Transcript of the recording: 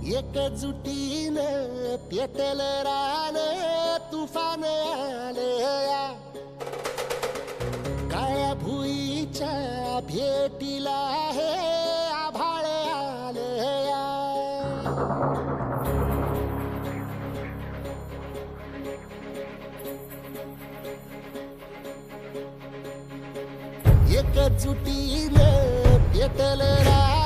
एकजुटीनं पेटल रान तुफान आलया काळ्या भुईच्या भेटीला हे आभाळ आलया एकजुटीनं पेटल रान